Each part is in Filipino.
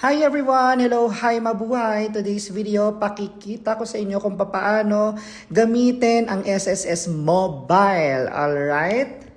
Hi everyone! Hello! Hi mabuhay! Today's video, pakikita ko sa inyo kung paano gamitin ang SSS Mobile. Alright?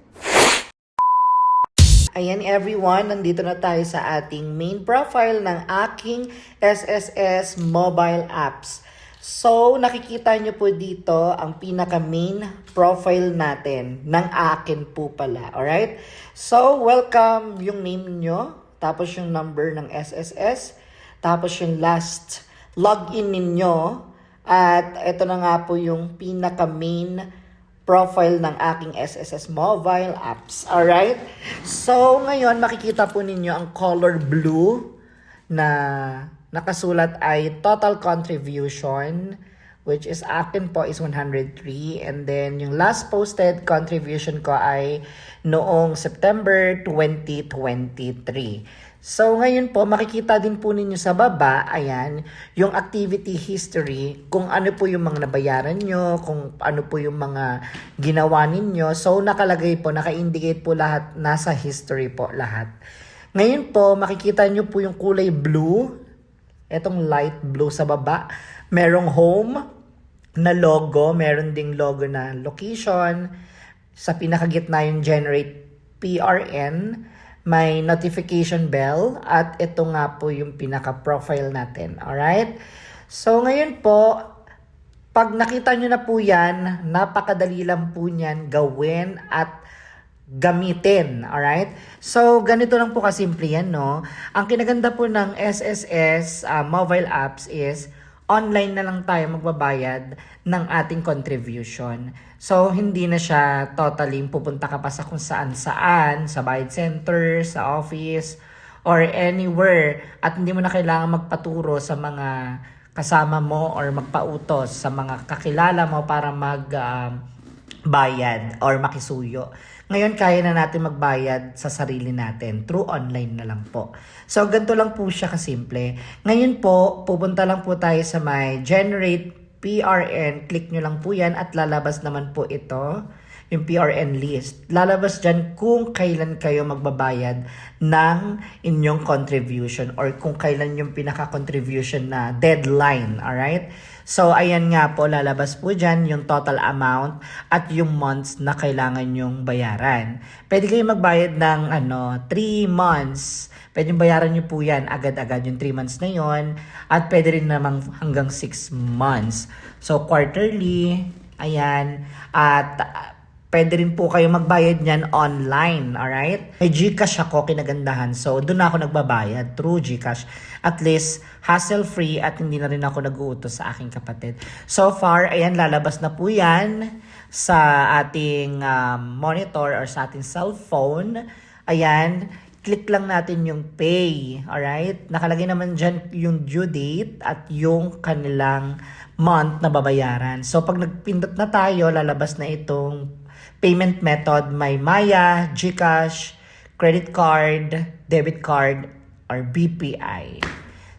Ayan everyone, nandito na tayo sa ating main profile ng aking SSS Mobile Apps. So, nakikita nyo po dito ang pinaka-main profile natin ng akin po pala. Alright? So, welcome yung name nyo. Tapos yung number ng SSS, tapos yung last login ninyo, at ito na nga po yung pinaka-main profile ng aking SSS Mobile Apps. Alright? So, ngayon makikita po ninyo ang color blue na nakasulat ay total contribution, which is akin po is 103. And then, yung last posted contribution ko ay noong September 2023. So, ngayon po, makikita din po ninyo sa baba, ayan, yung activity history, kung ano po yung mga nabayaran nyo, kung ano po yung mga ginawa ninyo. So, nakalagay po, naka-indicate po lahat, nasa history po lahat. Ngayon po, makikita nyo po yung kulay blue, etong light blue sa baba. Merong home na logo, meron ding logo na location. Sa pinakagitna yung generate PRN, may notification bell, at ito nga po yung pinaka-profile natin. Alright? So ngayon po, pag nakita nyo na po yan, napakadali lang po niyan gawin at gamitin. Alright? So, ganito lang po kasimple yan, no? Ang kinaganda po ng SSS mobile apps is online na lang tayo magbabayad ng ating contribution. So, hindi na siya totally pupunta ka pa sa kung saan-saan, sa bayad center, sa office, or anywhere. At hindi mo na kailangan magpaturo sa mga kasama mo or magpautos sa mga kakilala mo para bayad or makisuyo. Ngayon, kaya na natin magbayad sa sarili natin through online na lang po. So, ganito lang po siya kasimple. Ngayon po, pupunta lang po tayo sa may Generate PRN. Click nyo lang po yan at lalabas naman po ito, yung PRN list. Lalabas dyan kung kailan kayo magbabayad ng inyong contribution or kung kailan yung pinaka-contribution na deadline. Alright? So, ayan nga po, lalabas po dyan yung total amount at yung months na kailangan yung bayaran. Pwede kayo magbayad ng 3 months. Pwede yung bayaran nyo po yan agad-agad yung 3 months na yon. At pwede rin namang hanggang 6 months. So, quarterly, ayan. At pwede rin po kayo magbayad niyan online, alright? May GCash ako, kinagandahan. So, doon ako nagbabayad through GCash. At least, hassle-free at hindi na rin ako nag-uutos sa aking kapatid. So far, ayan, lalabas na po yan sa ating monitor or sa ating cellphone. Ayan, click lang natin yung pay, alright? Nakalagay naman dyan yung due date at yung kanilang month na babayaran. So, pag nagpindot na tayo, lalabas na itong payment method. May Maya, GCash, credit card, debit card, or BPI.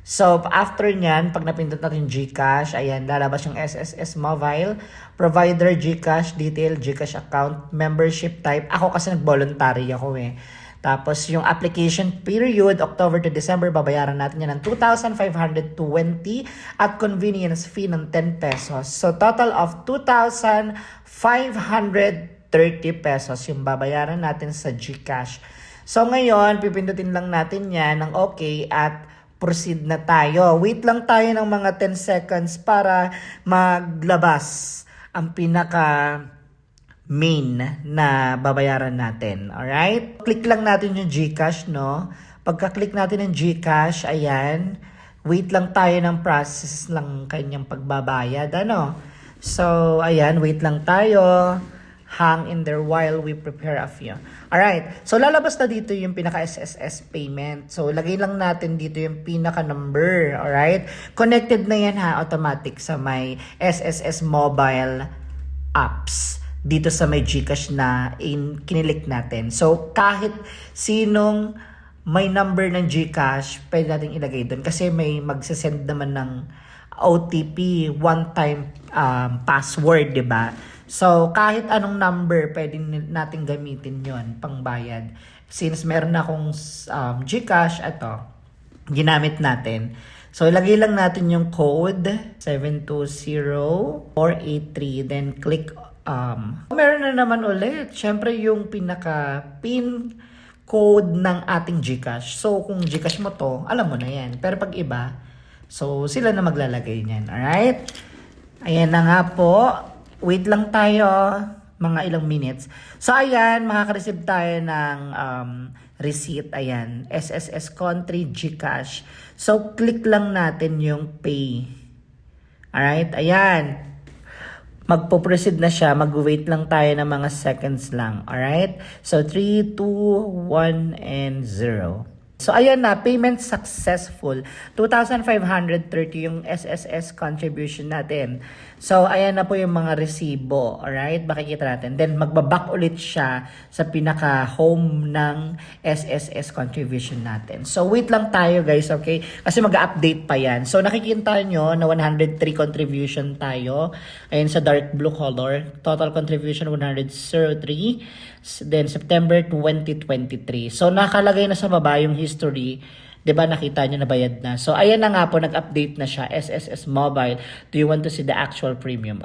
So, after nyan, pag napindot natin GCash, ayan, lalabas yung SSS Mobile, provider, GCash, detail, GCash account, membership type. Ako kasi nag-voluntary ako eh. Tapos, yung application period, October to December, babayaran natin yan ng 2,520 at convenience fee ng 10 pesos. So, total of 2,530 pesos yung babayaran natin sa GCash. So, ngayon, pipindutin lang natin yan ng okay at proceed na tayo. Wait lang tayo ng mga 10 seconds para maglabas ang pinaka main na babayaran natin. Alright? Click lang natin yung GCash, no? Pagka-click natin ng GCash, ayan, wait lang tayo ng process lang kanyang pagbabayad, ano? So, ayan, wait lang tayo. Hang in there while we prepare a few. Alright, so lalabas na dito yung pinaka-SSS payment. So, lagay lang natin dito yung pinaka-number. Alright? Connected na yan ha, automatic sa may SSS mobile apps. Dito sa may GCash na kinilik natin. So, kahit sinong may number ng GCash, pwede natin ilagay doon. Kasi may magsasend naman ng OTP, one-time password, di ba? So, kahit anong number, pwede natin gamitin yon pang bayad. Since meron na akong GCash, ito. ginamit natin. So, ilagay lang natin yung code 720483, then click Meron na naman ulit, syempre yung pinaka-pin code ng ating GCash. So, kung GCash mo to, alam mo na yan. Pero pag iba, so sila na maglalagay niyan. Alright? Ayan na nga po. Wait lang tayo, mga ilang minutes. So, ayan, makaka-receive tayo ng receipt. Ayan, SSS Country GCash. So, click lang natin yung pay. Alright, ayan. Magpo-proceed na siya. Mag-wait lang tayo ng mga seconds lang. Alright? So, 3, 2, 1, and 0. So, ayan na. Payment successful. 2,530 yung SSS contribution natin. So, ayan na po yung mga resibo. Alright? Makikita natin. Then, magbaback ulit siya sa pinaka-home ng SSS contribution natin. So, wait lang tayo guys, okay? Kasi mag-update pa yan. So, nakikita nyo na 103 contribution tayo. Ayan sa dark blue color. Total contribution 103. Then, September 2023. So, nakalagay na sa baba yung history. 'Di ba nakita nyo na bayad na. So, ayan na nga po, nag-update na siya. SSS Mobile. Do you want to see the actual premium?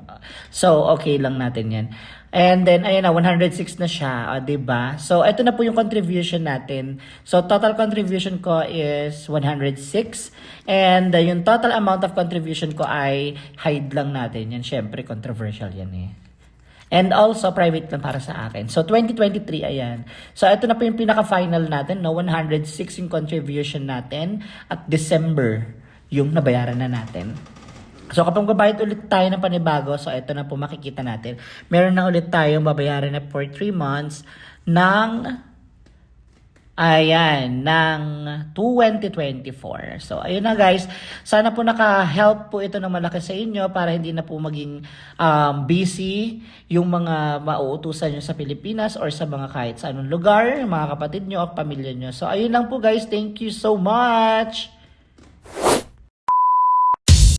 So, okay lang natin yan. And then, ayan na, 106 na siya. 'Di ba? So, ito na po yung contribution natin. So, total contribution ko is 106. And yung total amount of contribution ko ay hide lang natin. Yan, syempre, controversial yan eh. And also, private lang para sa akin. So, 2023, ayan. So, ito na po yung pinaka-final natin, no? 106 yung contribution natin at December yung nabayaran na natin. So, kapag babayad ulit tayo ng panibago, so, ito na po makikita natin. Meron na ulit tayong babayaran na for 3 months ng 2024. So, ayun na guys. Sana po naka-help po ito ng malaki sa inyo para hindi na po maging busy yung mga mauutusan nyo sa Pilipinas or sa mga kahit sa anong lugar, mga kapatid nyo o pamilya nyo. So, ayun lang po guys. Thank you so much!